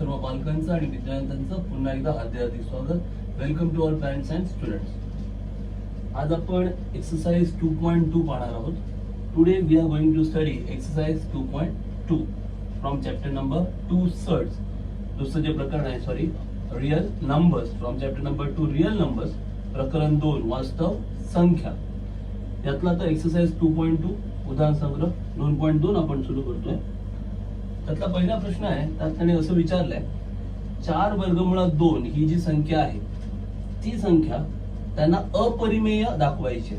सर्व पालकांचं आणि विद्यार्थ्यांचं पुन्हा एकदा हार्दिक स्वागत. Welcome to all parents and students. आज आपण एक्सरसाइज 2.2 पाहणार आहोत. Today we are going to study exercise 2.2 from chapter number 2 सर्च. दुसरं जे प्रकरण आहे real numbers from chapter number 2 real numbers प्रकरण 2 वास्तव संख्या. यातला तर एक्सरसाइज 2.2 उदाहरण संग्रह 2.2 आपण सुरू करतोय. त्यातला पहिला प्रश्न आहे, त्यात त्याने असं विचारलंय 4 वर्गमुळात 2 ही जी संख्या आहे ती संख्या त्यांना अपरिमेय दाखवायची.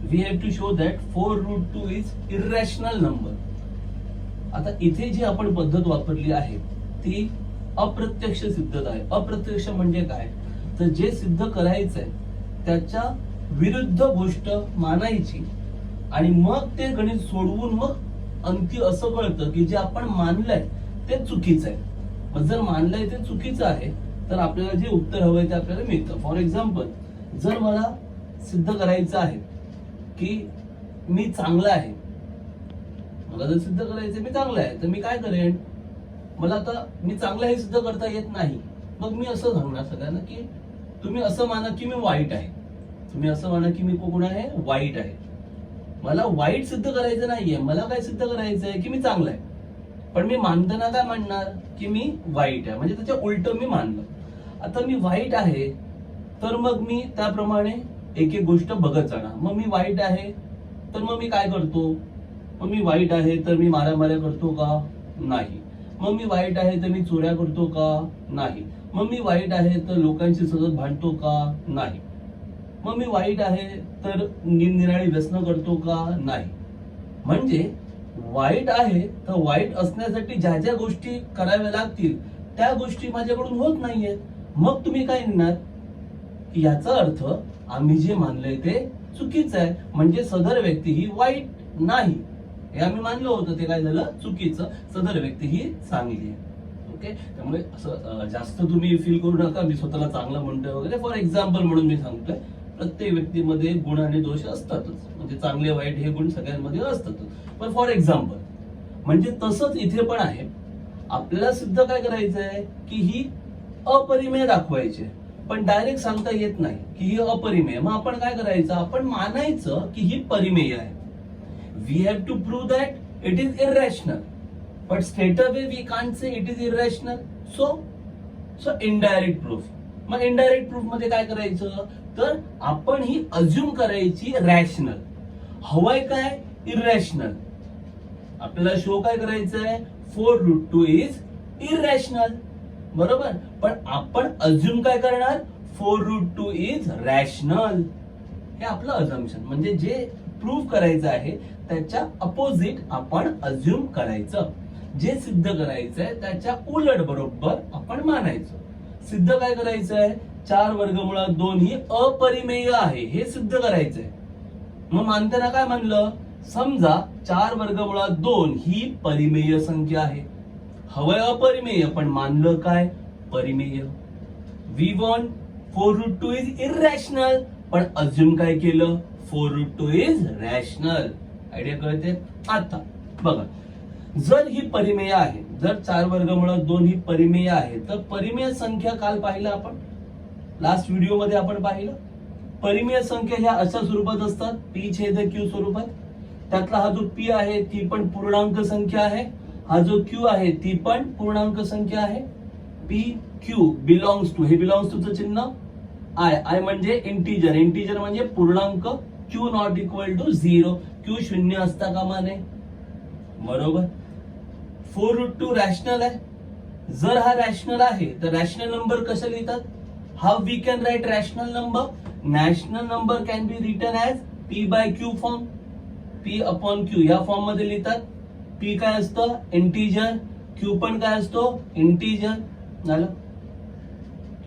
We have to show that 4√2 is irrational number. आता इथे जी आपण पद्धत वापरली आहे ती अप्रत्यक्ष सिद्धता आहे. अप्रत्यक्ष म्हणजे काय, तर जे सिद्ध करायचंय त्याच्या विरुद्ध गोष्ट मानायची आणि मग ते गणित सोडवून मग अंती असं कळतं की जे आपण मानलंय ते चुकीचं आहे. मग जर मानलंय ते चुकीचं आहे तर आपल्याला जे उत्तर हवंय ते आपल्याला मिळतं. फॉर एक्झाम्पल, जर मला सिद्ध करायचं आहे की मी चांगला आहे, मला जर सिद्ध करायचं मी चांगला आहे, तर मी काय करेन, मला आता मी चांगलं हे सिद्ध करता येत नाही, मग मी असं सांगणार सगळ्यांना की तुम्ही असं माना की मी वाईट आहे. तुम्ही असं माना की मी कोण आहे, वाईट आहे. मला वाईट सिद्ध करायचं नाहीये, मला काय सिद्ध करायचं आहे की मी चांगला आहे. पण मी मानताना काय म्हणणार की मी वाईट आहे, म्हणजे त्याच्या उलट मी मानलं. आता मी वाईट आहे तर मग मी त्याप्रमाणे एक एक गोष्ट बघत जाणार. मग मी वाईट आहे तर मग मी काय करतो, मग मी वाईट आहे तर मी मारामाऱ्या करतो का, नाही. मग मी वाईट आहे तर मी चोऱ्या करतो का, नाही. मग मी वाईट आहे तर लोकांशी सतत भांडतो का, नाही. मग मी वाईट आहे तर निरनिराळी व्यसनं करतो का, नाही. म्हणजे वाईट आहे तर वाईट असण्यासाठी ज्या ज्या गोष्टी कराव्या लागतील त्या गोष्टी माझ्याकडून होत नाहीयेत. मग तुम्ही काय म्हणणार की याचा अर्थ आम्ही जे मानलंय ते चुकीचं आहे, म्हणजे सदर व्यक्ती ही वाईट नाही. हे आम्ही मानलं होतं, ते काय झालं, चुकीचं. सदर व्यक्ती ही चांगली आहे. ओके, त्यामुळे असं जास्त तुम्ही फील करू नका मी स्वतःला चांगलं म्हणतोय वगैरे. फॉर एक्झाम्पल म्हणून मी सांगतोय, प्रत्येक व्यक्तीमध्ये गुण आणि दोष असतातच, म्हणजे चांगले वाईट हे गुण सगळ्यांमध्ये असतातच. पण फॉर एक्झाम्पल म्हणजे तसंच इथे पण आहे. आपल्याला सिद्ध काय करायचंय की ही अपरिमेय दाखवायची, पण डायरेक्ट सांगता येत नाही की ही अपरिमेय. मग आपण काय करायचं, आपण मानायचं की ही परिमेय आहे. We have to prove that it is irrational, but straight away we can't say it is irrational. So indirect proof. मग इनडायरेक्ट प्रूफ मध्ये काय करायचं, तर आपण ही अज्युम करायची रॅशनल. हवंय काय, इरॅशनल. आपल्याला शो काय करायचंय, 4√2 इज इरॅशनल, बरोबर. पण आपण अज्युम काय करणार, 4√2 इज रॅशनल. हे आपलं अझम्पशन, म्हणजे जे प्रूव्ह करायचं आहे त्याच्या अपोजिट आपण अज्युम करायचं. जे सिद्ध करायचंय त्याच्या उलट बरोबर आपण मानायचं. सिद्ध काय करायचंय, 4 वर्गमुळात 2 ही अपरिमेय आहे हे सिद्ध करायचंय. मग मानताना काय म्हणलं, समजा 4 वर्गमुळात 2 ही परिमेय संख्या आहे. हवंय अपरिमेय पण मानलं काय, परिमेय. वी वॉन्ट 4√2 इज इरॅशनल, पण अज्युम काय केलं, 4√2 इज रॅशनल. आयडिया कळते. आता बघा, जर ही परिमेय आहे, जर 4 वर्गमुळात 2 ही परिमेय आहे, तर परिमेय संख्या काल पाहिलं आपण, लास्ट व्हिडिओ मध्ये आपण पाहिलं. परिमेय संख्या ह्या अशा स्वरूपात असतात, p/q स्वरूपात. त्यातला हा जो p आहे ती पण पूर्णांक संख्या आहे, हा जो q आहे ती पण पूर्णांक संख्या आहे. p q बिलॉंग्स टू, हे बिलॉंग्स टू चं चिन्ह i म्हणजे इंटिजर, इंटिजर म्हणजे पूर्णांक. q not equal to 0, q शून्य असता कामा नये, बरोबर. 4√2 रॅशनल आहे. जर हा रॅशनल आहे तर रॅशनल नंबर कसं लिहितात, how we can write rational number. Rational number can be written as p/q form, p/q या फॉर्म मध्ये लिहितात. p काय असतं, इंटिजर. q पण काय असतो, इंटिजर. झालं,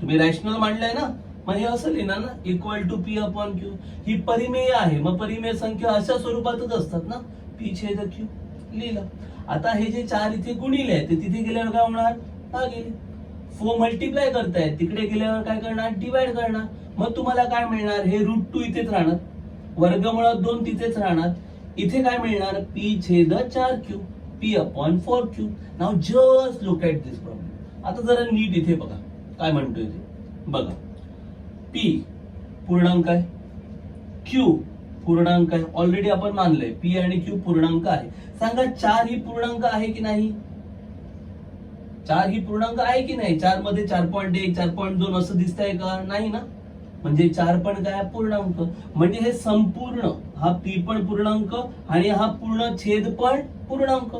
तुम्ही रॅशनल मांडलंय ना, मग हे असं लिहिणार ना, इक्वल टू p/q. ही परिमेय आहे, मग परिमेय संख्या अशा स्वरूपातच असतात ना, p/q लिहिलं. आता हे जे 4 इथे गुणिले आहे ते तिथे गेल्यावर काय होणार, भागिले. 4 मल्टिप्लाय करताय, तिकडे गेल्यावर काय करणार, डिवाइड करणार. मग तुम्हाला काय मिळणार, हे √2 इथेच राहणार, वर्गमुळात 2 तिथेच राहणार. इथे काय मिळणार, p/4q, p/4q. Now just look at this problem. आता जरा नीट इथे बघा काय म्हणतोय ते बघा. पी पूर्णांक आहे, क्यू पूर्णांक आहे, ऑलरेडी आपण मानलंय पी आणि क्यू पूर्णांक आहे. सांगा 4 ही पूर्णांक आहे की नाही? 4 ही पूर्णांक आहे की नाही? 4 मध्ये 4.1 4.2 असं दिसतंय का? नाही ना. म्हणजे 4 पण काय पूर्णांक. म्हणजे हे संपूर्ण हा पी पण पूर्णांक आणि हा पूर्ण छेद पण पूर्णांक,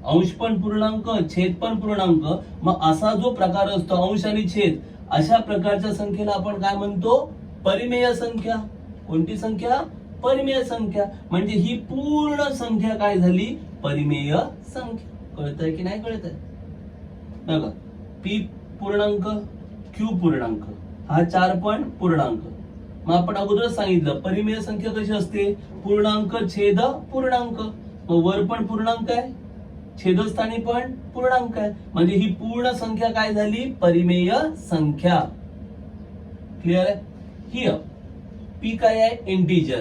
अंश पण पूर्णांक छेद पण पूर्णांक. मग असा जो प्रकार असतो अंश आणि छेद अशा प्रकारच्या संख्येला आपण काय म्हणतो? परिमेय संख्या. कोणती संख्या? परिमेय संख्या. म्हणजे ही पूर्ण संख्या काय झाली? परिमेय संख्या. कळतंय की नाही कळतंय? बघा पी पूर्णांक क्यू पूर्णांक हा 4 पण पूर्णांक. मग आपण अगोदरच सांगितलं परिमेय संख्या कशी असते? पूर्णांक छेद पूर्णांक. मग वर पण पूर्णांक आहे, छेदस्थानी पण पूर्णांक आहे. म्हणजे ही पूर्ण संख्या काय झाली? परिमेय संख्या. क्लिअर आहे? हिअर पी काय आहे? इंटिजर.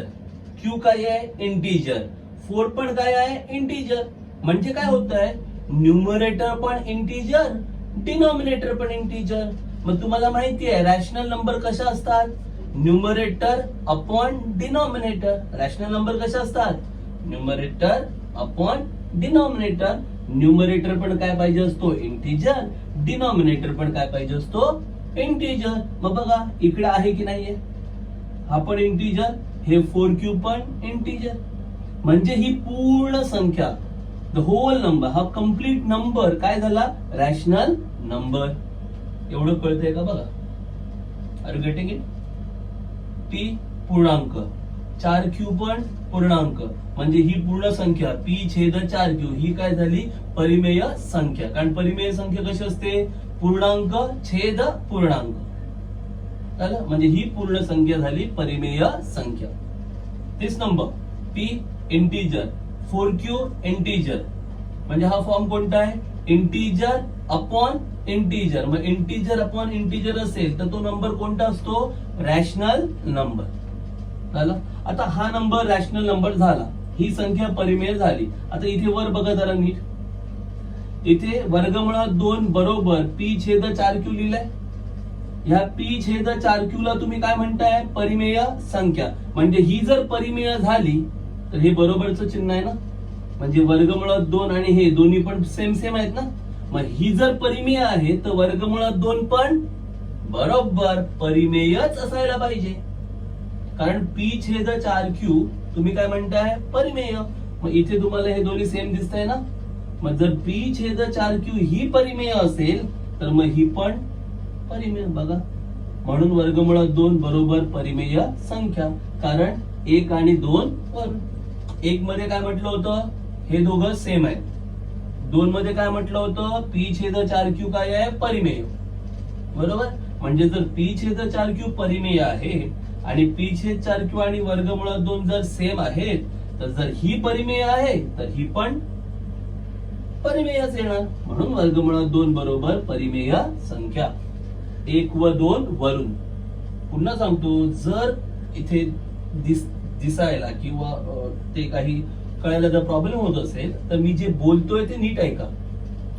क्यू काय आहे? इंटिजर. 4 पण काय आहे? इंटिजर. म्हणजे काय होत आहे? न्यूमरेटर पण इंटिजर, डिनॉमिनेटर पण इंटिजर. मग तुम्हाला माहिती आहे रॅशनल नंबर कशा असतात? Numerator upon denominator. Rational number कशा असतात? Numerator upon denominator. न्यूमरेटर पण काय पाहिजे असतो? इंटिजर. डिनॉमिनेटर पण काय पाहिजे असतो? इंटिजर. मग बघा इकडे आहे की नाहीये? हा पण इंटिजर, हे 4Q पण इंटिजर. म्हणजे ही पूर्ण संख्या द होल नंबर हा कंप्लीट नंबर काय झाला? Rational number. एवढं कळतंय का बघा? Are you getting it? P पूर्णांक 4Q पण पूर्णांक. म्हणजे ही पूर्ण संख्या पी छेद 4Q ही काय झाली? परिमेय संख्या. कारण परिमेय संख्या कशी असते? पूर्णांक छेद पूर्णांक. झालं? म्हणजे ही पूर्ण संख्या झाली परिमेय संख्या. This number P integer 4Q integer. म्हणजे हा फॉर्म कोणता आहे? Integer upon integer. मग इंटिजर अपॉन इंटिजर असेल तर तो नंबर कोणता असतो? Rational number. झालं? आता हा नंबर रॅशनल नंबर झाला, ही संख्या परिमेय झाली. आता इथे वर बघा जरा नीट. इथे वर्गमुळात 2 बरोबर पी छेद 4Q लिहिलंय. ह्या पी छेद 4Q ला तुम्ही काय म्हणताय? परिमेय संख्या. म्हणजे ही जर परिमेय झाली तर हे बरोबरचं चिन्ह आहे ना. म्हणजे वर्गमुळात 2 आणि हे दोन्ही पण सेम सेम आहेत ना. मग ही जर परिमेय आहे तर वर्गमुळात 2 पण बरोबर परिमेयच असायला पाहिजे. कारण पी छेद 4Q तुम्ही काय म्हणताय? परिमेय. मग इथे तुम्हाला हे दोन्ही सेम दिसतंय ना. मग जर पी छेद 4Q ही परिमेय असेल तर मग ही पण परिमेय. बघा म्हणून वर्गमुळात 2 बरोबर परिमेय संख्या. कारण 1 आणि 2 वरून. 1 मध्ये काय म्हटलं होतं? हे दोघं सेम आहेत. 2 मध्ये काय म्हटलं होतं? पी छेद 4Q काय आहे? परिमेय. बरोबर. म्हणजे जर पी छेद 4Q परिमेय आहे आणि पी छेद 4Q आणि वर्गमुळात 2 जर सेम आहेत तर जर ही परिमेय आहे तर ही पण परिमेयच येणार. म्हणून वर्गमुळात 2 बरोबर परिमेय संख्या. 1 व 2 वरून. पुन्हा सांगतो, जर इथे दिसायला किंवा ते काही कळायला जर प्रॉब्लेम होत असेल तर मी जे बोलतोय ते नीट ऐका.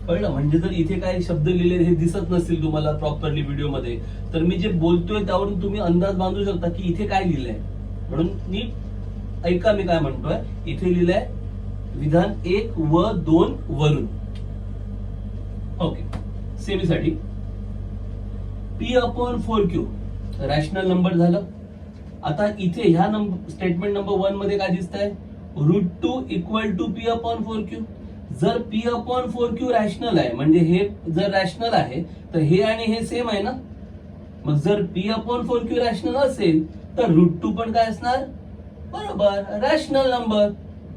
कळलं? म्हणजे जर इथे काही शब्द लिहिले हे दिसत नसतील तुम्हाला प्रॉपरली व्हिडिओ मध्ये तर मी जे बोलतोय त्यावरून तुम्ही अंदाज बांधू शकता की इथे काय लिहिलंय. म्हणून नीट ऐका मी काय म्हणतोय. इथे लिहिलंय विधान 1 व 2 वरून. ओके. सेमीसाठी P upon 4Q rational number झालं. आता इथे ह्या स्टेटमेंट नंबर 1 मध्ये काय दिसतंय? √2 equal to p upon 4Q. जर पी अपॉन 4Q रॅशनल आहे म्हणजे हे जर रॅशनल आहे तर हे आणि हे सेम आहे ना. मग जर पी अपॉन 4Q रॅशनल असेल तर √2 पण काय असणार? बरोबर rational number.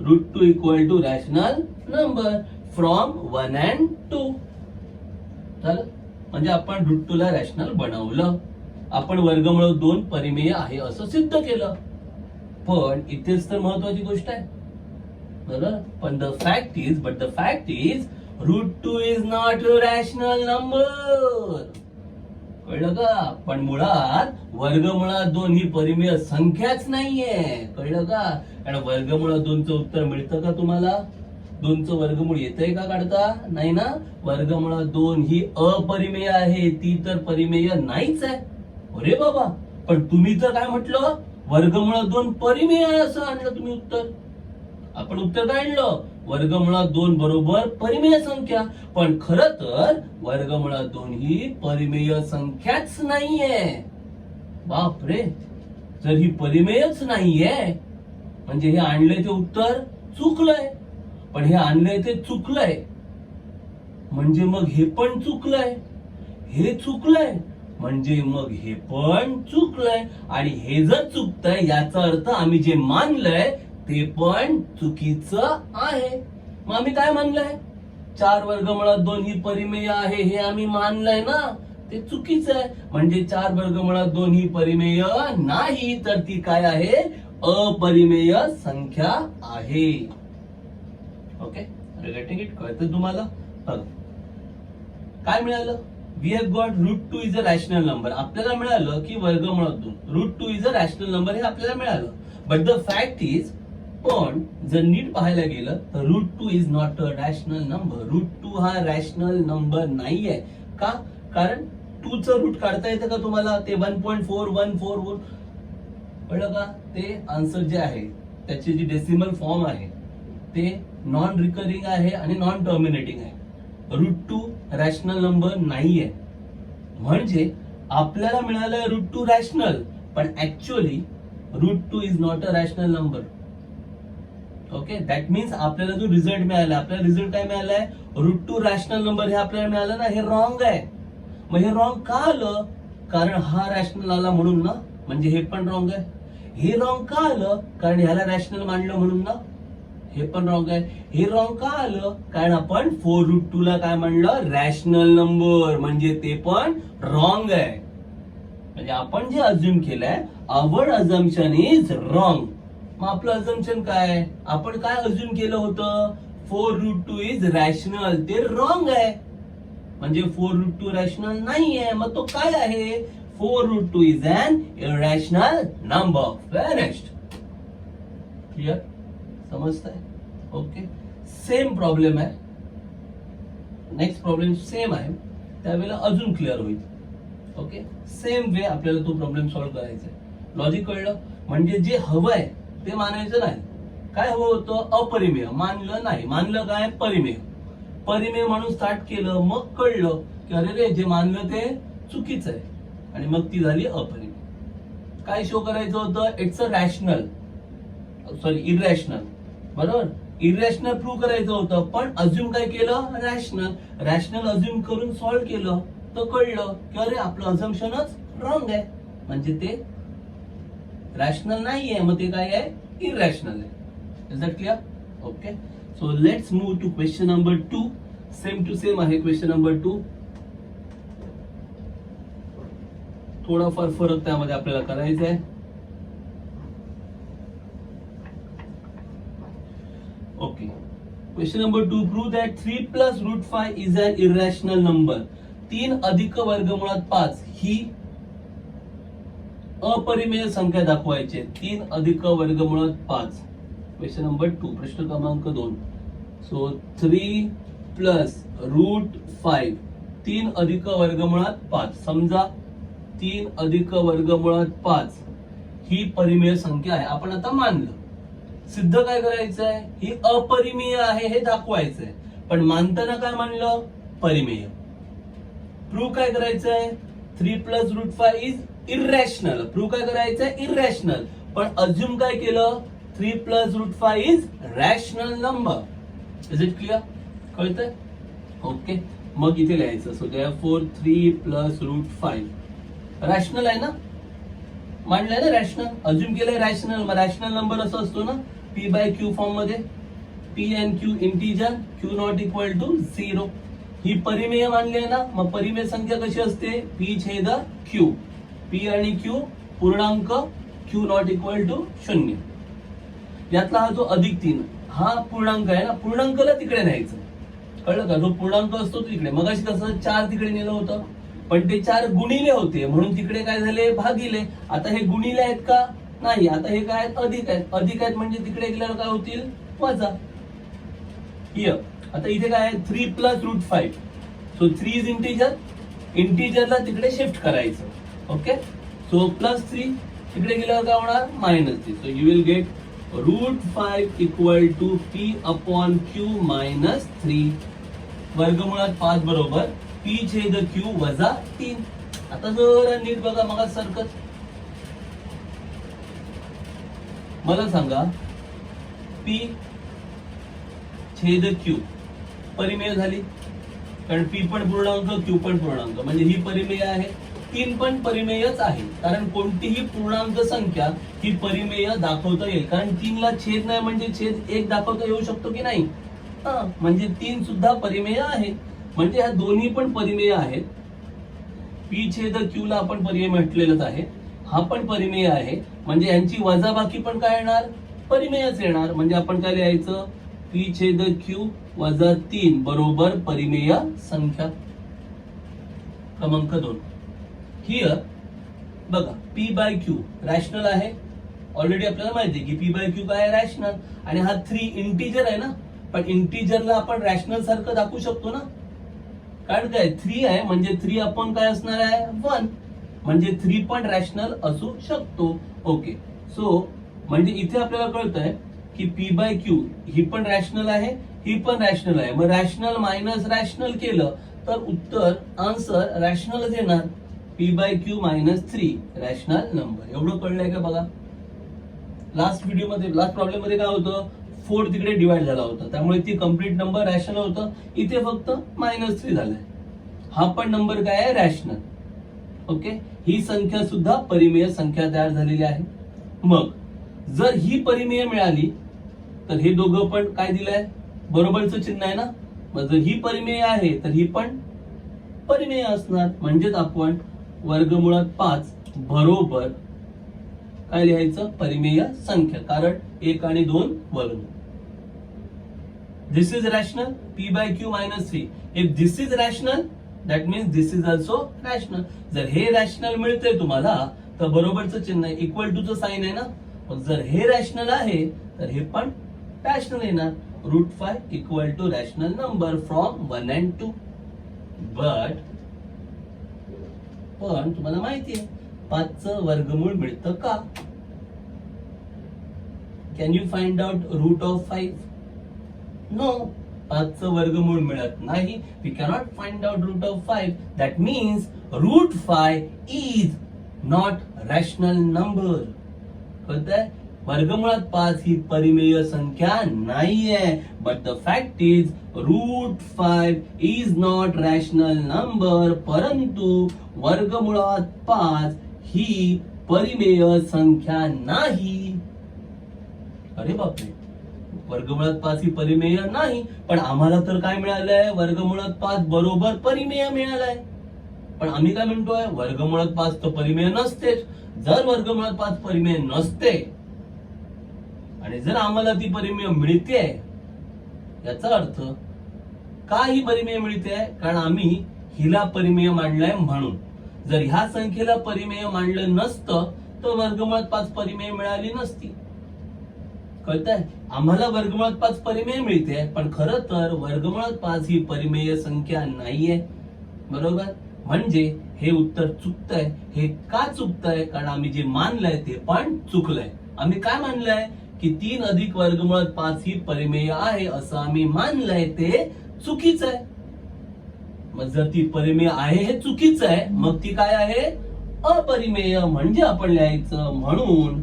√2 equal to rational number from 1 and 2. झालं? म्हणजे आपण √2 ला रॅशनल बनवलं. आपण वर्गमूळ 2 परिमेय आहे असं सिद्ध केलं. पण इथेच तर महत्वाची गोष्ट आहे. बरोबर. पण the fact is √2 is not a rational number. कळलं का? पण मुळात वर्गमुळात 2 ही परिमेय संख्याच नाहीये. कळलं का? कारण वर्गमुळात 2चं उत्तर मिळतं का तुम्हाला? 2चं वर्गमूळ येतंय का काढता? नाही ना. वर्गमुळात 2 ही अपरिमेय आहे, ती तर परिमेय नाहीच आहे. अरे बाबा, पण तुम्ही तर काय म्हटलं, वर्गमुळात 2 परिमेय आहे असं आणलं तुम्ही उत्तर. आपण उत्तर काय आणलं? वर्गमुळात 2 बरोबर परिमेय संख्या. पण खरं तर वर्गमुळात 2 ही परिमेय संख्याच नाहीये. बापरे, जर ही परिमेयच नाहीये म्हणजे हे आणलंय ते उत्तर चुकलंय. पण हे आणलंय ते चुकलंय म्हणजे मग हे पण चुकलंय, हे चुकलंय म्हणजे मग हे पण चुकलंय. आणि हे जर चुकतंय याचा अर्थ आम्ही जे मानलंय ते पण चुकीचं आहे. मग आम्ही काय मानलंय? 4 वर्गमुळात 2 ही परिमेय आहे हे आम्ही मानलंय ना, ते चुकीचं आहे. म्हणजे 4 वर्गमुळात 2 ही परिमेय नाही, तर ती काय आहे? अपरिमेय संख्या आहे. Okay, getting it? कळतं तुम्हाला? काय मिळालं? We have got √2 is a rational number. आपल्याला मिळालं की वर्गमुळात 2 √2 इज अ रॅशनल नंबर हे आपल्याला मिळालं. बट द फॅक्ट इज, पण जर नीट पाहायला गेलं तर √2 is not a rational number. √2 हा रॅशनल नंबर नाहीये. का? कारण 2चं रूट काढता येतं का तुम्हाला? ते 1.4144 कळलं का? ते आन्सर जे आहे त्याची जी डेसिमल फॉर्म आहे ते नॉन रिकरिंग आहे आणि नॉन टर्मिनेटिंग आहे. √2 रॅशनल नंबर नाहीये. म्हणजे आपल्याला मिळालंय √2 रॅशनल, पण actually √2 is not a rational number. Okay, that means आपल्याला जो रिझल्ट मिळाला, आपल्याला रिझल्ट काय मिळालाय? √2 रॅशनल नंबर हे आपल्याला मिळालं ना, हे रॉंग आहे. मग हे रॉंग का आलं? कारण हा रॅशनल आला म्हणून ना, म्हणजे हे पण रॉंग आहे. हे रॉंग का आलं? कारण ह्याला रॅशनल मानलं म्हणून ना, हे पण रॉंग आहे. हे रॉंग का आलं? कारण आपण 4√2 ला काय म्हणलं? रॅशनल नंबर, म्हणजे ते पण रॉंग आहे. म्हणजे आपण जे अज्युम केलंय, आवर अझम्पशन इज रॉंग. मग आपलं अझम्पशन काय? आपण काय अज्युम केलं होतं? 4√2 इज रॅशनल. ते रॉंग आहे. म्हणजे 4√2 रॅशनल नाहीये. मग तो काय आहे? 4√2 is an irrational number. Finished. Clear? समजतंय? ओके, सेम प्रॉब्लेम आहे. नेक्स्ट प्रॉब्लेम सेम आहे, त्यावेळेला अजून क्लिअर होईल. ओके, सेम वे आपल्याला तो प्रॉब्लेम सॉल्व्ह करायचा आहे. लॉजिक कळलं? म्हणजे जे हवंय ते मानायचं नाही. काय हवं होतं? अपरिमेय. मानलं नाही. मानलं काय? परिमेय. परिमेय म्हणून स्टार्ट केलं, मग कळलं की अरे रे, जे मानलं ते चुकीचं आहे, आणि मग ती झाली अपरिमेय. काय शो करायचं होतं? It's a rational, sorry irrational. बरोबर, इरॅशनल प्रूव्ह करायचं होतं, पण अज्युम काय केलं? रॅशनल. रॅशनल अज्युम करून सॉल्व्ह केलं तर कळलं की अरे आपलं अझम्पशनच रॉंग आहे, म्हणजे ते रॅशनल नाहीये. मग ते काय आहे? इरॅशनल आहे. Is that clear? Okay, so let's move to question number 2. Same to same आहे क्वेश्चन नंबर 2. थोडाफार फरक त्यामध्ये आपल्याला करायचा आहे. Okay, question number 2. Prove that 3 plus √5 is an irrational number. 3 अधिक वर्गमुळात 5 ही अपरिमेय संख्या दाखवायची. 3 अधिक वर्गमुळात 5. क्वेश्चन नंबर 2, प्रश्न क्रमांक 2. सो 3 प्लस √5, 3 अधिक वर्गमुळात 5. समजा 3 अधिक वर्गमुळात 5 ही परिमेय संख्या आहे. आपण आता मानलं. सिद्ध काय करायचं आहे? ही अपरिमेय आहे हे दाखवायचंय. पण मानताना काय मानलं? परिमेय. प्रूव्ह काय करायचं आहे? 3 प्लस √5 इज इरॅशनल. प्रूव्ह काय करायचंय? इरॅशनल. पण अज्युम काय केलं? 3 plus √5 is rational number. Is it clear? कळतंय? ओके, मग इथे लिहायचं. सो देअरफॉर 3 प्लस √5 रॅशनल आहे ना, मांडलंय ना रॅशनल, अज्युम केलंय रॅशनल. मग रॅशनल नंबर असं असतो ना, p/q फॉर्म मध्ये. p and q integer, q not equal to 0. ही परिमेय मानली आहे ना, मग परिमेय संख्या कशी असते? p छेद q. p आणि q पूर्णांक, q नॉट इक्वल टू 0. यातला हा जो +3 हा पूर्णांक आहे ना, पूर्णांकाला तिकडे न्यायचं. कळलं का? जो पूर्णांक असतो तो तिकडे. मगाशी कसं 4 तिकडे नेलं होतं, पण ते 4 गुणिले होते म्हणून तिकडे काय झाले? भागिले. आता हे गुणिले आहेत का? नाही. आता हे काय आहेत? अधिक आहेत. अधिक आहेत म्हणजे तिकडे गेल्यावर काय होतील? वजा. हियर आता इथे काय आहे 3 plus root 5. So 3 is integer, इंटिजरला तिकडे शिफ्ट करायचं. ओके, सो प्लस 3 तिकडे गेल्यावर काय होणार -3. So you will get root 5 equal to p upon q minus 3. वर्गमुळात 5 बरोबर पी छेद क्यू वजा 3. आता जरा नीट बघा मग सारखंच. मला सांगा पी छेद क्यू परिमेय झाली, कारण पी पण पूर्णांक क्यू पण पूर्णांक, म्हणजे ही परिमेय आहे. 3 पण परिमेयच आहे, कारण कोणतीही पूर्णांक संख्या ही परिमेय दाखवता येईल, कारण 3 ला छेद नाही म्हणजे छेद 1 दाखवता येऊ शकतो की नाही. म्हणजे 3 सुद्धा परिमेय आहे, म्हणजे ह्या दोन्ही पण परिमेय आहेत. पी छेद क्यू ला आपण परिमेय म्हटलेलंच आहे, हा पण परिमेय आहे, म्हणजे यांची वजाबाकी पण काय येणार परिमेयच येणार. म्हणजे आपण काय लिहायचं पी छेद क्यू वजा 3 बरोबर परिमेय संख्या. क्रमांक 2 हियर बघा पी बाय क्यू रॅशनल आहे. ऑलरेडी आपल्याला माहिती आहे की पी बाय क्यू काय आहे रॅशनल, आणि हा 3 इंटिजर आहे ना, पण इंटिजरला आपण रॅशनल सारखं दाखवू शकतो ना, कारण काय 3 आहे म्हणजे 3 आपण काय असणार आहे 1, म्हणजे 3 पण रॅशनल असू शकतो. ओके, सो म्हणजे इथे आपल्याला कळतंय की पी बाय क्यू ही पण रॅशनल आहे, ही पण रॅशनल आहे. मग रॅशनल मायनस रॅशनल केलं तर उत्तर आन्सर रॅशनलच येणार. P by Q minus 3 rational number. एवढं कळलंय का बघा. लास्ट प्रॉब्लेम मध्ये काय होतं 4 तिकडे डिवाइड झाला होता, त्यामुळे ती कम्प्लीट नंबर रॅशनल होतं. इथे फक्त -3 झालाय. हा पण नंबर काय आहे रॅशनल. ओके, ही संख्या सुद्धा परिमेय संख्या तयार झालेली आहे. मग जर ही परिमेय मिळाली तर हे दोघं पण काय दिलंय बरोबरचं चिन्ह आहे ना. मग जर ही परिमेय आहे तर ही पण परिमेय असणार, म्हणजेच आपण वर्गमुळात 5 बरोबर काय लिहायचं परिमेय संख्या, कारण 1 आणि 2 वरून. This is rational P by Q minus 3. If this is rational that means this is also rational. जर हे रॅशनल मिळतंय तुम्हाला तर बरोबरचं चिन्ह आहे, इक्वल टूचं साइन आहे ना. मग जर हे रॅशनल आहे तर हे पण रॅशनल येणार. Root 5 equal to rational number from 1 and 2. पण तुम्हाला माहिती आहे 5चं वर्गमूळ मिळतं का. Can you find out root of 5? No, 5चं वर्गमूळ मिळत नाही. We cannot find out root of 5. That means root 5 is not rational number. कळतंय, वर्गमुळात 5 ही परिमेय संख्या नाहीये. But the fact is root 5 is not rational number. परंतु वर्गमुळात 5 ही परिमेय संख्या नाही. अरे बापरे, वर्गमुळात 5 ही परिमेय नाही, पण आम्हाला तर काय मिळालंय वर्गमुळात 5 बरोबर परिमेय मिळालाय. पण आम्ही काय म्हणतोय वर्गमुळात 5 तर परिमेय नसतेच. जर वर्गमुळात 5 परिमेय नसते आणि जर आम्हाला ती परिमेय मिळते, याचा अर्थ का ही परिमेय मिळते, कारण आम्ही हिला परिमेय मांडलाय म्हणून. जर ह्या संख्येला परिमेय मांडलं नसतं तर वर्गमुळात 5 परिमेय मिळाली नसती. कळतंय, आम्हाला वर्गमुळात 5 परिमेय मिळते, पण खरं तर वर्गमुळात 5 ही परिमेय संख्या नाहीये. बरोबर, म्हणजे हे उत्तर चुकतंय. हे का चुकतंय, कारण आम्ही जे मानलंय ते पण चुकलंय. आम्ही काय मानलंय की 3 अधिक वर्गमुळात 5 ही परिमेय आहे असं आम्ही मानलंय, ते चुकीचं आहे. मग जर ती परिमेय आहे हे चुकीचं आहे, मग ती काय आहे अपरिमेय. म्हणजे आपण लिहायचं म्हणून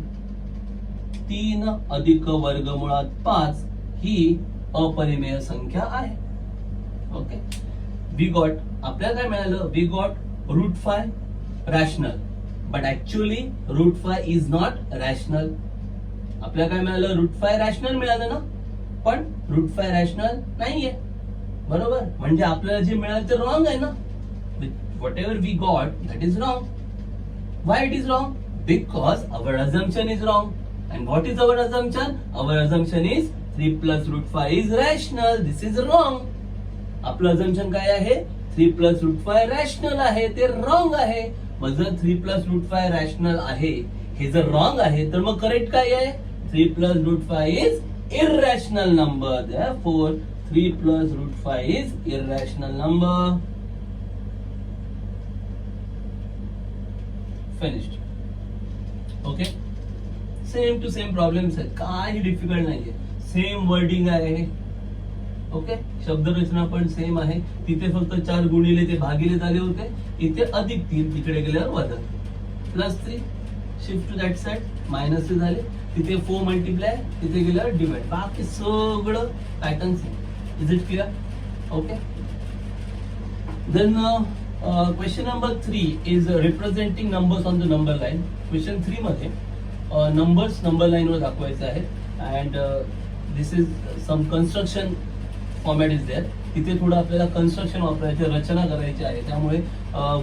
3 अधिक वर्गमुळात 5 ही अपरिमेय संख्या आहे. ओके, वी गॉट, आपल्याला काय मिळालं, we got root 5 rational, but actually root 5 is not rational. आपल्याला काय मिळालं रूट 5 रॅशनल मिळालं ना, पण रूट 5 रॅशनल नाहीये. बरोबर, म्हणजे आपल्याला जे मिळालं ते रॉंग आहे ना. Whatever we got that is wrong. Why it is wrong? Because our assumption is wrong. And what is our assumption? Our assumption is 3 plus root 5 is rational. This is wrong. आपलं assumption काय आहे? 3 plus root 5 rational आहे, ते wrong आहे. मग जर 3 plus root 5 rational आहे, हे जर wrong आहे, तर मग correct काय आहे? 3 plus root 5 is irrational number. Therefore 3 plus root 5 is irrational number. Finished. Okay. Same to same problems आहेत, काही डिफिकल्ट नाहीये. सेम वर्डिंग आहे. ओके, शब्दरचना पण सेम आहे. तिथे फक्त 4 गुणिले ते भागिले झाले होते, इथे अधिक 3, तिकडे गेल्यावर वजा. +3 shift to that side, minus झाले. तिथे 4 मल्टिप्लाय, तिथे गेल्यावर डिवाइड. बाकी सगळं pattern same. Is it clear? Okay. Then question number 3 is representing numbers on the number line. Question 3 मध्ये नंबर्स नंबर लाईन वर दाखवायचे आहेत. And this is some construction format is there. तिथे थोडं आपल्याला कन्स्ट्रक्शन वापरायचे, रचना करायची आहे. त्यामुळे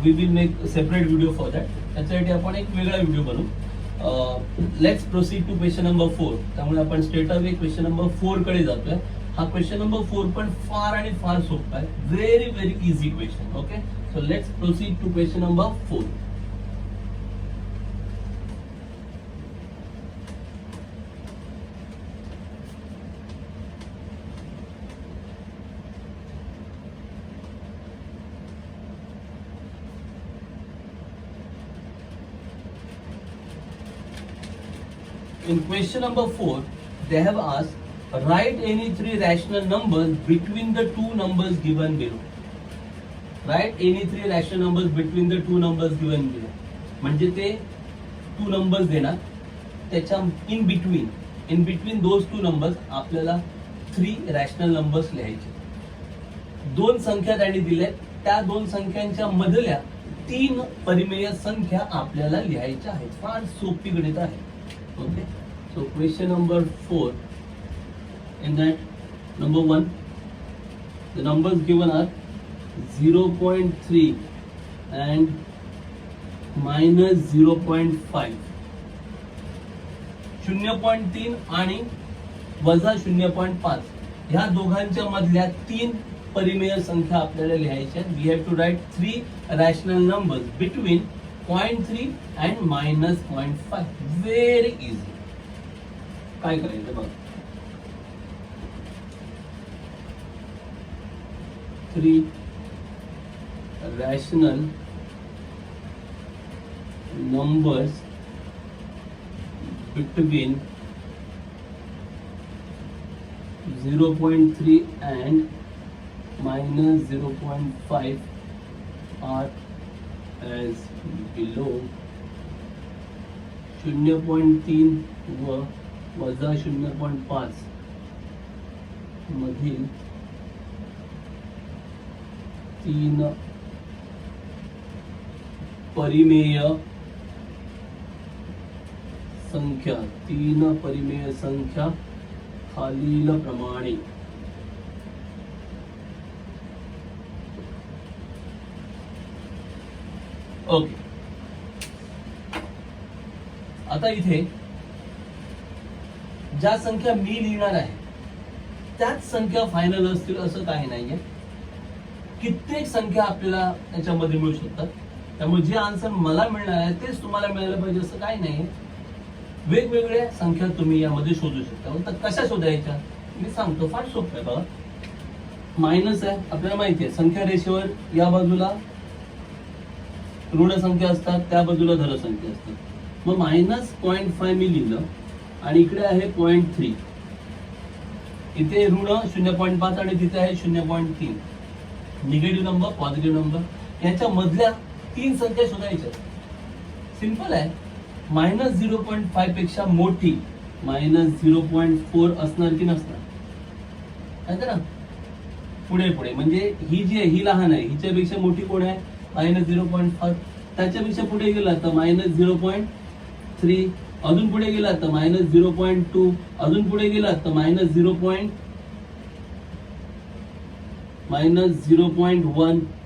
we will make separate video for that. त्याच्यासाठी आपण एक वेगळा व्हिडिओ बनवू. Let's proceed to question number 4. त्यामुळे आपण स्ट्रेट अवे क्वेश्चन नंबर 4 कडे जातोय. हा क्वेश्चन नंबर 4 पण फार आणि फार सोपा आहे. Very very easy question. Okay, so let's proceed to question number 4. In question number 4, they have asked, write any 3 rational numbers between the two numbers given below. Write any 3 rational numbers between the two numbers given below. म्हणजे ते 2 numbers देणार, त्याच्या in between those 2 numbers आपल्याला 3 rational numbers लिहायचे. 2 संख्या त्यांनी दिल्या, त्या 2 संख्यांच्या मधल्या 3 परिमेय संख्या आपल्याला लिहायच्या आहेत. फार सोपी गणित आहे. Okay, so question number 4. In that, number 1, the numbers given are 0.3 and -0.5. 0.3 आणि वजा 0.5 ह्या दोघांच्या मधल्या 3 परिमेय संख्या आपल्याला लिहायच्या. We have to write 3 rational numbers between 0.3 and -0.5. Very easy. काय करायचं बघा. 3 rational numbers between 0.3 and -0.5 are as below. 0.3 व वजा 0.5 मधील 3 परिमेय संख्या खालीलप्रमाणे. ओके, आता इथे ज्या संख्या मी लिहिणार आहे त्याच संख्या फायनल असतील असं काही नाहीये. कित्येक संख्या आपल्याला त्याच्यामध्ये मिळू शकतात. त्यामुळे जे आन्सर मला मिळणार आहे तेच तुम्हाला मिळालं पाहिजे असं काही नाही. वेगवेगळ्या संख्या तुम्ही यामध्ये शोधू शकता. तर कशा शोधायच्या मी सांगतो. फार सोपं आहे बघा. मायनस आहे, आपल्याला माहिती आहे संख्या रेषेवर या बाजूला ऋण संख्या असतात, त्या बाजूला धन संख्या असतात. मग -0.5 मी लिहिलं आणि इकडे आहे 0.3. इथे ऋण 0.5 आणि तिथे आहे 0.3. निगेटिव्ह नंबर, पॉझिटिव्ह नंबर, याच्या मधल्या 3 संख्या शोधायच्या. सिंपल आहे. -0.5 पेक्षा मोठी -0.4 असणार की नसणार, आहे ना. पुढे म्हणजे ही जी आहे ही लहान आहे, हिच्यापेक्षा मोठी कोण आहे -0.5. त्याच्यापेक्षा पुढे गेला तर -0.3. अजून पुढे गेला तर -0.2. अजून पुढे गेला तर -0.1.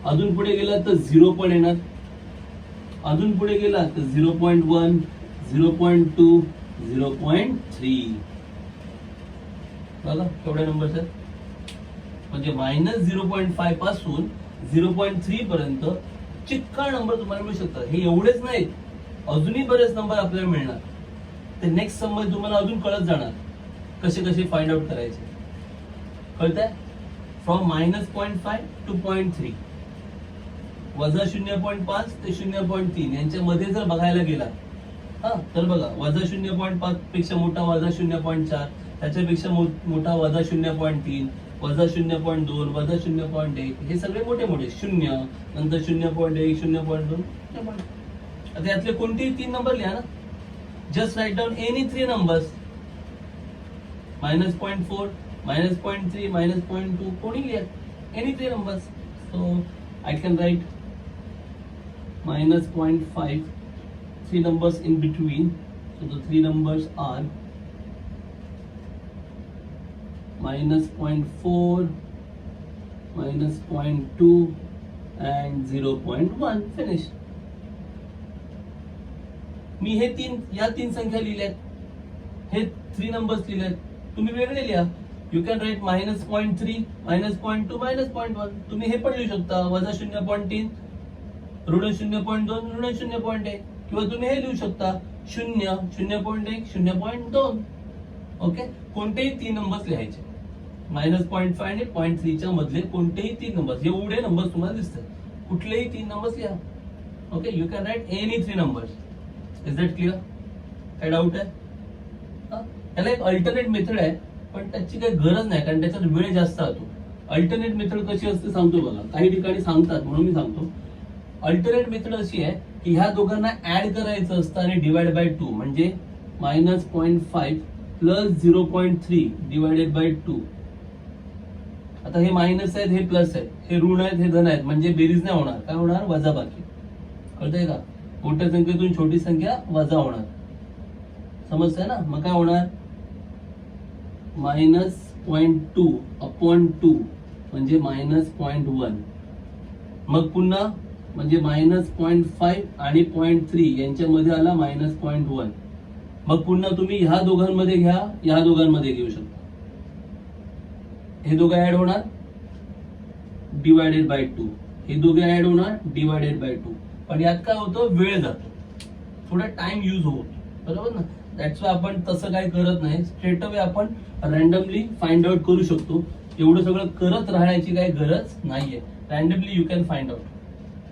अजून पुढे गेला तर 0 पण येणार. अजून पुढे गेला तर 0.1, 0.2, 0.3. बघा केवढे नंबर्स आहेत. म्हणजे -0.5 पासून 0.3 पर्यंत चिक्कार नंबर तुम्हाला मिळू शकतात. हे एवढेच नाहीत, अजूनही बरेच नंबर आपल्याला मिळणार. ते नेक्स्ट सम मध्ये तुम्हाला अजून कळत जाणार कसे कसे फाइंड आउट करायचे. कळतंय? फ्रॉम -0.5 to 0.3, वजा 0.5 ते 0.3 यांच्यामध्ये जर बघायला गेला तर बघा, वजा 0.5 पेक्षा मोठा वजा 0.4, त्याच्यापेक्षा मोठा वजा 0.3, वजा 0.2, वजा 0.1, हे सगळे मोठे मोठे 0, नंतर 0.1, 0.2. आता यातले कोणतेही 3 नंबर लिहा ना. Just write down any 3 numbers. -0.4, -0.3, -0.2, कोणी लिहा, any 3 numbers. So I can write -0.5, 3 numbers in between. So the 3 numbers are -0.4, -0.2 and 0.1. Finish. मी हे या तीन संख्या लिहिल्यात, हे 3 नंबर्स लिहिल्यात. तुम्ही वेगळे लिहा. You can right -0.3, -0.2, -0.1. तुम्ही हे पण लिहू शकता, वजा 0.3, ऋण 0.2, ऋण 0.1, किंवा तुम्ही हे लिहू शकता 0, 0.1, 0.2. ओके, कोणतेही 3 नंबर्स लिहायचे. -0.5 आणि 0.3 च्या मधले कोणतेही 3 नंबर्स, एवढे नंबर्स तुम्हाला दिसतात, कुठलेही 3 नंबर्स लिहा. Okay, you can write any 3 numbers. Is that clear? काय डाऊट आहे? त्याला एक अल्टरनेट मेथड आहे, पण त्याची काही गरज नाही, कारण त्याच्यात वेळ जास्त राहतो. अल्टरनेट मेथड कशी असते सांगतो बघा. काही ठिकाणी सांगतात म्हणून मी सांगतो. अल्टरनेट मेथड अशी आहे की ह्या दोघांना ऍड करायचं असतं आणि डिवाइड बाय 2, म्हणजे -0.5 प्लस 0.3 डिवाइडेड बाय 2. आता हे मायनस आहेत, हे प्लस आहेत, हे ऋण आहेत, हे धन आहेत, म्हणजे बेरीज नाही होणार. काय होणार? वजाबाकी. कळतंय का? मोठ्या संख्येतून छोटी संख्या वजा होणार. समजतंय ना? मग काय होणार? -0.2 अपॉन 2 म्हणजे -0.1. मग पुन्हा म्हणजे -0.5 आणि 0.3 यांच्यामध्ये आला -0.1. मग पुन्हा तुम्ही ह्या दोघांमध्ये घ्या, ह्या दोघांमध्ये घेऊ शकता. हे दोघं ऍड होणार, डिवायडेड बाय 2. हे दोघे ऍड होणार, डिवायडेड बाय 2. पण यात काय होतं? वेळ जातो, थोडा टाइम युज होतो. बरोबर ना? दॅट्स वाय आपण तसं काही करत नाही. स्ट्रेट अवे आपण रॅन्डमली फाइंड आउट करू शकतो. एवढं सगळं करत राहण्याची काही गरज नाहीये. Randomly you can find out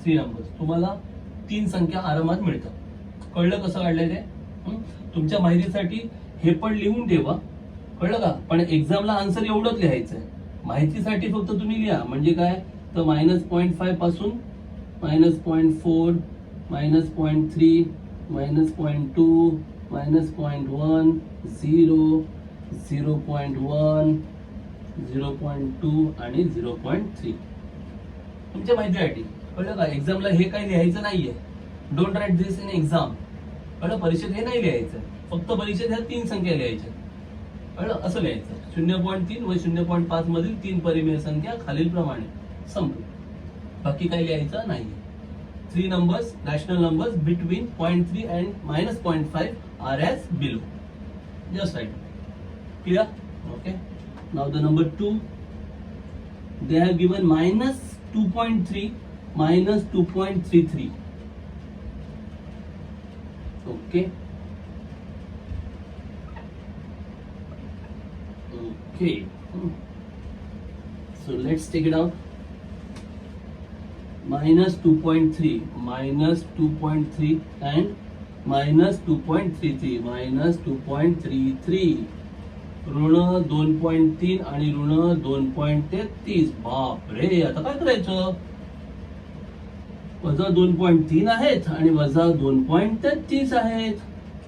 3 numbers. तुम्हाला 3 संख्या आरामात मिळतात. कळलं कसं काढलंय ते? तुमच्या माहितीसाठी हे पण लिहून ठेवा. कळलं का? पण एक्झामला आन्सर एवढंच लिहायचंय. माहितीसाठी फक्त तुम्ही लिहा. म्हणजे काय? तर -0.5 पासून -0.4, -0.3, -0.2, -0.1, 0, 0.1, 0.2 आणि 0.3. तुमच्या माहितीसाठी. कळलं का? एक्झामला हे काही लिहायचं नाहीये. Don't write this in exam. कळलं? परीक्षेत हे नाही लिहायचं. फक्त परीक्षेत ह्या 3 संख्या लिहायच्या. कळलं? असं लिहायचं. 0.3 व 0.5 मधील 3 परिमेय संख्या खालील प्रमाणे. संपलं. बाकी काही लिहायचं नाही. 3 numbers, rational numbers between 0.3 and -0.5 are as below. Just right. Clear? Okay. Now the number 2, they have given -2.3, -2.33. Okay. Okay. So let's take it out. -2.3, -2.3 and -2.33, -2.33. ऋण 2.3 आणि ऋण 2.33. बापरे, आता काय करायचं? वजा 2.3 आहेत आणि वजा 2.33 आहेत.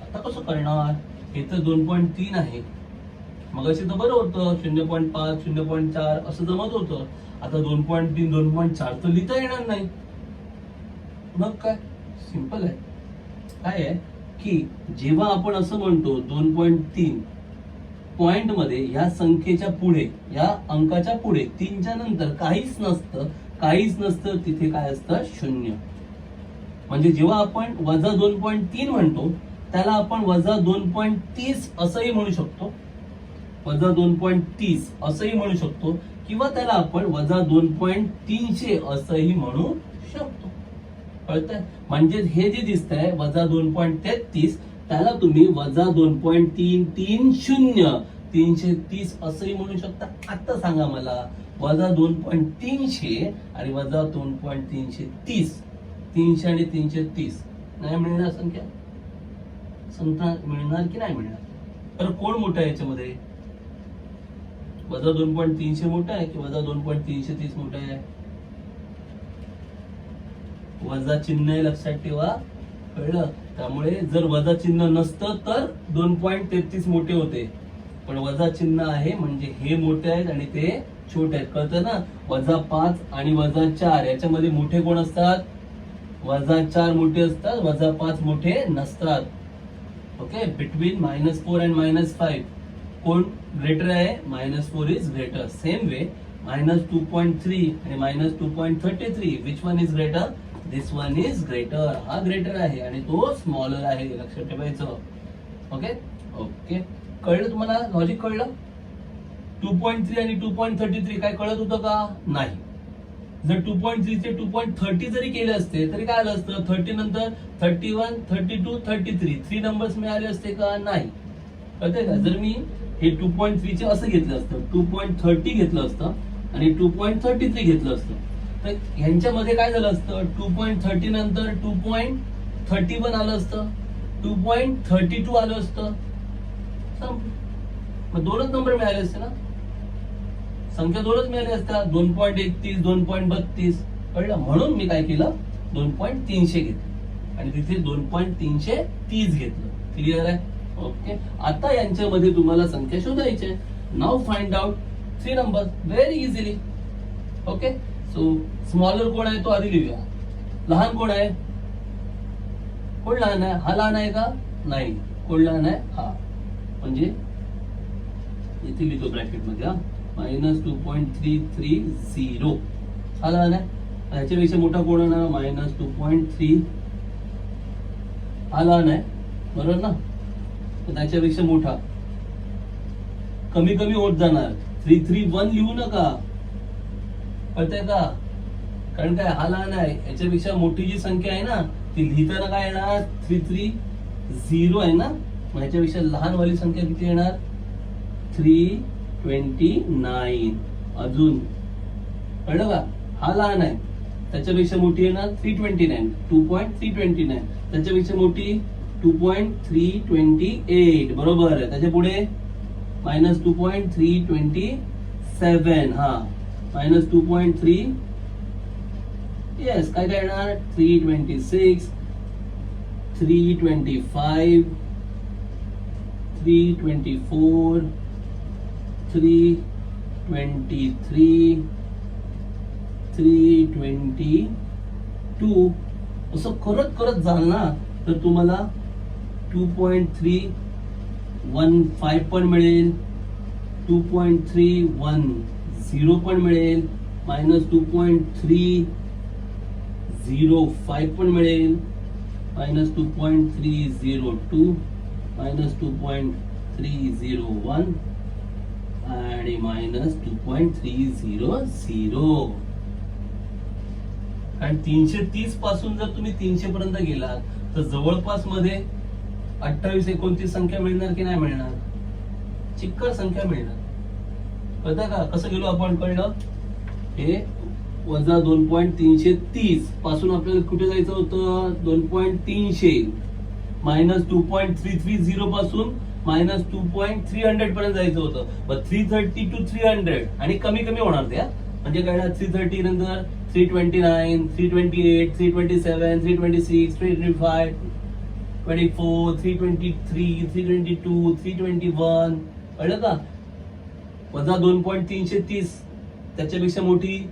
आता कसं करणार? हे तर 2.3 आहे. मगाशी तर बरं होतं, 0.5, 0.4 असं जमत होतं. आता 2.3, 2.4 तर लिहिता येणार नाही. मग काय? सिंपल आहे. काय आहे की जेव्हा आपण असं म्हणतो 2.3 पॉइंट मध्ये, या संख्येच्या पुढे, या अंकाच्या पुढे 3च्या नंतर काहीच नसतं, तिथे काय असतं? 0. म्हणजे जेव्हा आपण वजा 2.3 म्हणतो त्याला आपण वजा 2.30 असंही म्हणू शकतो, वजा 2.30 असंही म्हणू शकतो, किंवा त्याला आपण वजा 2.300 असंही म्हणू शकतो. कळतंय? म्हणजे हे जे दिसतंय वजा 2.33, त्याला तुम्ही वजा 2.330 330 असंही म्हणू शकता. आता सांगा मला, वजा 2.300 आणि वजा 2.330, 300 आणि 330 नाही मिळणार संख्या? संख्या मिळणार की नाही मिळणार? तर कोण मोठं आहे याच्यामध्ये? वजा 2.300 मोठा आहे की वजा 2.330 मोठा आहे? वजा चिन्ह आहे, लक्षात ठेवा. कळलं? त्यामुळे जर वजा चिन्ह नसतं तर 2.33 मोठे होते, पण वजा चिन्ह आहे म्हणजे हे मोठे आहेत आणि ते छोटे आहेत. कळतं ना? वजा 5 आणि वजा 4 याच्यामध्ये मोठे कोण असतात? वजा 4 मोठे असतात, वजा 5 मोठे नसतात. ओके, बिटवीन -4 अँड -5 कोण ग्रेटर आहे? -4 इज ग्रेटर. सेम वे -2.3 आणि -2.33 which one is greater? This one is greater. हा ग्रेटर आहे आणि तो स्मॉलर आहे, लक्षात ठेवायचं. ओके ओके, कळलं तुम्हाला? लॉजिक कळलं? 2.3 आणि 2.33 काय कळत होतं का? नाही. जर 2.3 चे 2.30 जरी केले असते तरी काय आलं असतं? 30 नंतर 31, 32, 33 3 नंबर्स मिळाले असते का? नाही. कळतंय का? जर मी हे 2.3 चे असं घेतलं असतं, 2.30 घेतलं असतं आणि 2.33 घेतलं असतं, तर ह्यांच्यामध्ये काय झालं असतं? 2.30 नंतर 2.31 आलं असतं, 2.32 आलं असतं. मग दोनच नंबर मिळाले असते ना, संख्या दोनच मिळाल्या असत्या, 2.31, 2.32. कळलं? म्हणून मी काय केलं? 2.300 घेतलं आणि तिथे 2.330 घेतलं. क्लिअर आहे? ओके, आता यांच्यामध्ये तुम्हाला संख्या शोधायची आहे. Now find out 3 number very easily. Okay, so smaller कोण आहे तो आधी लिहूया. लहान कोण आहे? कोण लहान आहे? हा लहान आहे का? नाही. कोण लहान आहे? हा. म्हणजे इथे लिहितो ब्रॅकेट मध्ये, हा -2.330. हा लहान आहे. ह्याच्यापेक्षा मोठा कोण आहे ना? -2.3. हा लहान आहे, बरोबर ना? त्याच्यापेक्षा मोठा कमी कमी होत जाणार. 331 लिहू नका, कळतंय का? कारण काय? हा लहान आहे, याच्यापेक्षा मोठी जी संख्या आहे ना ती लिहिताना काय येणार? 330 आहे ना, मग याच्यापेक्षा लहान वाली संख्या किती येणार? 329. अजून कळलं का? हा लहान आहे, त्याच्यापेक्षा मोठी येणार 329, 2.329. त्याच्यापेक्षा मोठी 2.328. बरोबर आहे. त्याच्या पुढे -2.327. हा -2.3. येस, काय काय येणार? 326, 325, 324, 323, 322. असं करत करत जाल ना तर तुम्हाला 2.315 पण मिळेल, 2.310 पण मिळेल, -2.305 पण मिळेल, -2.302, -2.301 आणि -2.300. कारण 330 पासून जर तुम्ही 300 पर्यंत गेलात तर जवळपास मध्ये 28, 29 संख्या मिळणार की नाही मिळणार? चिक्कर संख्या मिळणार. कळतं का? कसं गेलो आपण? कळलं? हे वजा 2.330 पासून आपल्याला कुठे जायचं होतं? 2.300. -2.330 पासून -2.300 पर्यंत जायचं होतं. मग 330 to 300 आणि कमी कमी होणार त्या. म्हणजे काय? 330 नंतर 329, 328, 327, 326, 325, 24, 323, 322, 321. कळलं का? वजा 2.330 त्याच्यापेक्षा मोठी,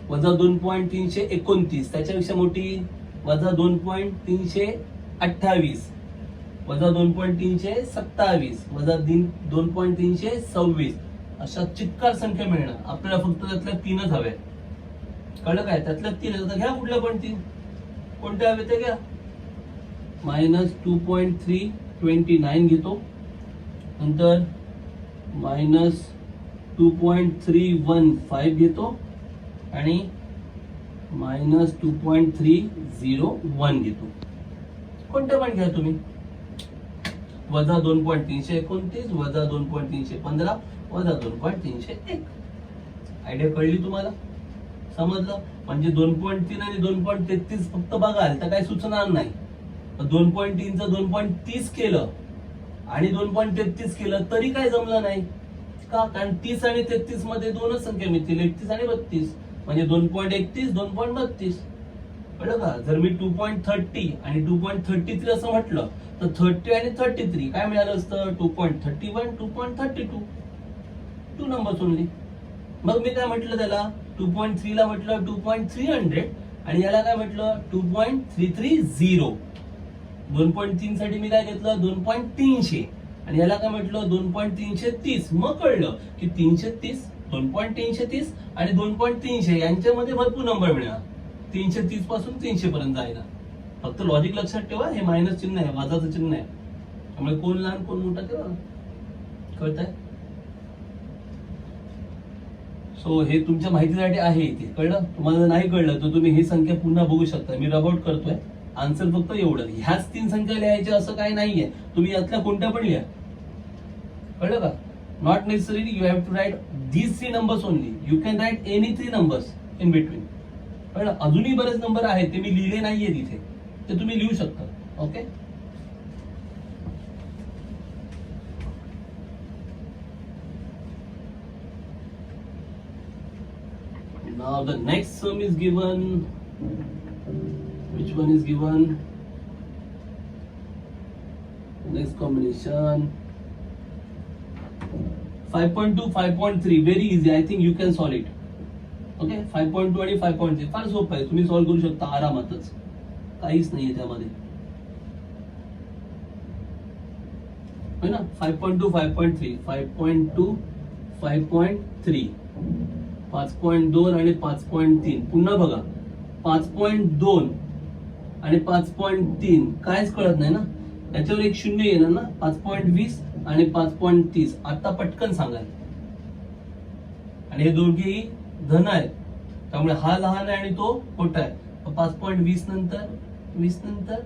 वजा 2.329 त्याच्यापेक्षा मोठी, वजा 2.328, वजा 2.327, वजा 2.326. अशा चिक्कार संख्या मिळणार आपल्याला. फक्त त्यातल्या 3च हव्या. कळलं काय? त्यातल्या 3 घ्या, कुठल्या पण 3. कोणत्या हवे ते घ्या. -2.329 घेतो, नंतर -2.315 घेतो आणि -2.301 घेतो. कोणत्या पण घ्या तुम्ही. वजा 2.329 वजा 2.315 वजा 2.301. आयडिया कळली तुम्हाला? समजलं? म्हणजे 2.3 आणि 2.33 फक्त बघाल तर काही सुचणार नाही. 2.3 चं 2.30 केलं आणि 2.33 केलं तरी काय जमलं नाही का? कारण 30 आणि 33 मध्ये दोनच संख्या मिळतील, 31 आणि 32, म्हणजे 2.31 2.32. कळलं का? जर मी 2.30 आणि 2.33 असं म्हटलं तर 30 आणि 33 काय मिळालं असतं? 2.31 2.32, 2 नंबर्स ओनली. मग मी काय म्हटलं त्याला? 2.3 ला म्हटलं 2.300 आणि याला काय म्हटलं? 2.330. 2.3 साठी मी काय घेतलं? 2.300 आणि याला काय म्हटलं? 2.330. मग कळलं की 330, 2.330 आणि 2.300 यांच्यामध्ये भरपूर नंबर मिळणार. 330 पासून 300 पर्यंत जायला. फक्त लॉजिक लक्षात ठेवा, हे मायनस चिन्ह आहे, वजाचं चिन्ह आहे, त्यामुळे कोण लहान कोण मोठा तेव्हा कळतंय. सो हे तुमच्या माहितीसाठी आहे इथे. कळलं? तुम्हाला नाही कळलं तर तुम्ही ही संख्या पुन्हा बघू शकता. मी रब आउट करतोय. आन्सर फक्त एवढं. ह्याच 3 संख्या लिहायच्या असं काही नाहीये. तुम्ही यातल्या कोणत्या पण लिहा. कळलं का? Not necessary you have to write these 3 numbers only. You can write any 3 numbers in between. कळलं? अजूनही बरेच नंबर आहेत ते मी लिहिले नाहीये तिथे, ते तुम्ही लिहू शकता. Okay. Now the next sum is given. Which one is given? Next combination. 5.2, 5.3. Very easy. I think you can solve it. Okay. 5.2 आणि 5.3 फार सोपं आहे. तुम्ही सॉल्व्ह करू शकता आरामातच. काहीच नाहीये त्यामध्ये. है ना? 5.2, 5.3. 5.2, 5.3. 5.2 आणि 5.3. पुन्हा बघा, 5.2 आणि 5.3 कायच कळत नाही ना. त्याच्यावर एक शून्य येणार ना. 5.20 आणि 5.30. आता पटकन सांगाल. आणि हे दोघेही धन आहेत, त्यामुळे हा लहान आहे आणि तो मोठा आहे. 5.20 नंतर 20 नंतर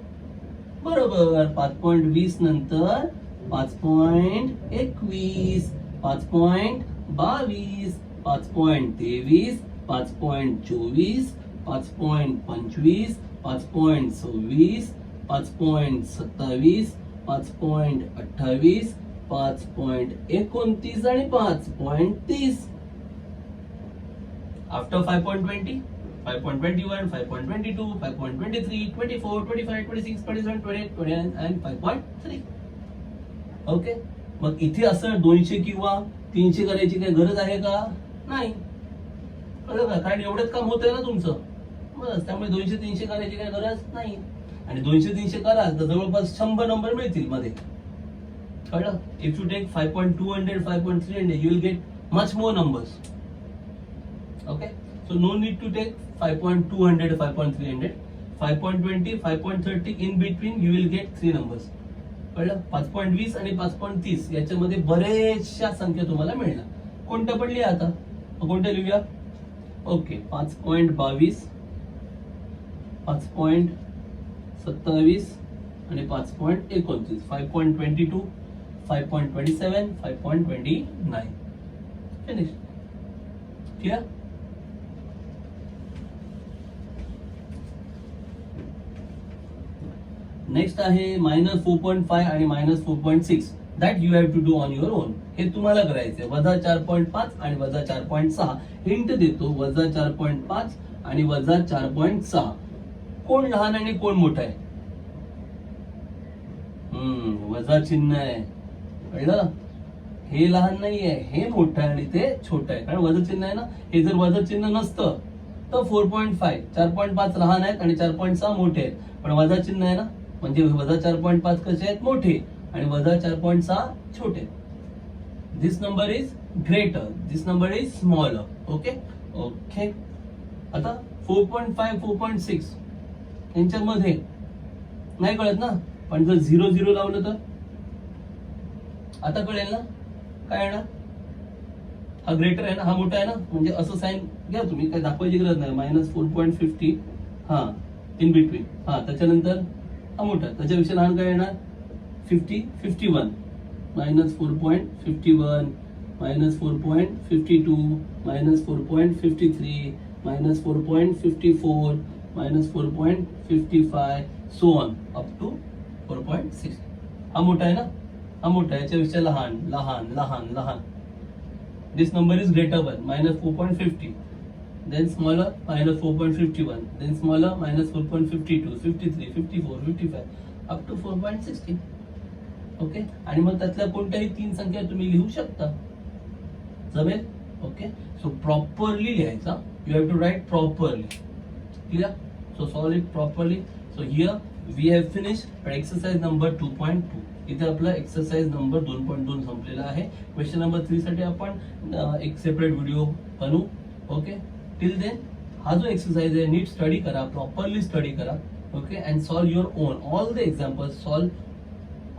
बरोबर. 5.20 नंतर 5.21, 5.22, 5.23, 5.24, 5.25, 5.26, 5.27, 5.28, 5.29 आणि 5.30. After 5.20, 5.21, 5.22, 5.23, 24, 25, 26, 27, 28, 29 and 5.3. ओके. मग इथे असं 200 किंवा 300 करायची काही गरज आहे का? नाही. कळलं का? कारण एवढंच काम होतंय ना तुमचं. बस. त्यामुळे 200-300 करायची काही गरज नाही. आणि 200-300 कराल तर जवळपास 100 नंबर मिळतील मध्ये. कळलं? If you take 5.200, 5.300 you will get much more numbers. Okay, so no need to take 5.200, 5.300, 5.20, 5.30 in between you will get 3 numbers. कळलं? 5.20 आणि 5.30 याच्यामध्ये बरेचशा संख्या तुम्हाला मिळणार. कोणत्या पण लिहा आता. कोणत्या लिहूया? ओके. 5.22, 5.27 आणि 5.29, 5.22, 5.27, 5.29. फिनिश. क्लियर? नेक्स्ट आहे -4.5 आणि -4.6. That you have to do on your own. हे तुम्हाला करायचंय. -4.5 आणि -4.6. हिंट देतो. -4.5 आणि -4.6. कोण लहान आणि कोण मोठा आहे? वजा चिन्ह आहे. कळलं? हे लहान नाहीये, हे मोठं आहे आणि ते छोटं आहे. कारण वजा चिन्ह आहे ना. हे जर वजा चिन्ह नसतं तर 4.5, 4.5 लहान आहेत आणि 4.6 मोठे आहेत. पण वजा चिन्ह आहे ना, म्हणजे वजा 4.5 कसे आहेत? मोठे. आणि वजा 4.6 छोटे. This number is greater, this number is smaller. Okay. Okay. आता 4.5, 4.6 यांच्यामध्ये नाही कळत ना. पण जर 0 0 लावलं तर आता कळेल ना. काय येणार? हा ग्रेटर आहे ना, हा मोठा आहे ना, म्हणजे असं साइन घ्या तुम्ही. काय दाखवायची गरज नाही. -4.50 हा इन बिटवीन. हा त्याच्यानंतर हा मोठा. त्याच्यापेक्षा लहान काय येणार? 51 minus 4.51 minus 4.52 minus 4.53 minus 4.54 minus 4.55 so on up to 4.6. हा मोठा आहे ना, हा मोठा आहे, याच्यापेक्षा लहान लहान लहान लहान. This number is greater one, minus 4.50, then smaller, minus 4.51, then smaller, minus 4.52, 53, 54, 55, up to 4.16. Okay, आणि मग त्यातल्या कोणत्याही तीन संख्या तुम्ही लिहू शकता, जमेल. ओके, सो प्रॉपरली लिहायचा, you have to write properly. Clear? So solve it properly. So here we have finish exercise number 2.2. इथे आपला एक्सरसाइज नंबर 2.2 संपलेला आहे. क्वेश्चन नंबर 3 साठी आपण एक सेपरेट व्हिडिओ बनवू. ओके, टिल देन हा जो एक्सरसाइज आहे नीट स्टडी करा, प्रॉपरली स्टडी करा. Okay, and solve your on all the examples, solve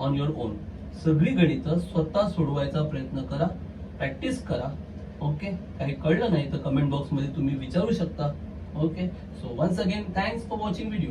on your on. सगळी गणितं स्वतः सोडवायचा प्रयत्न करा, प्रॅक्टिस करा. ओके, काही कळलं नाही तर कमेंट बॉक्स मध्ये तुम्ही विचारू शकता. Okay, so once again thanks for watching video.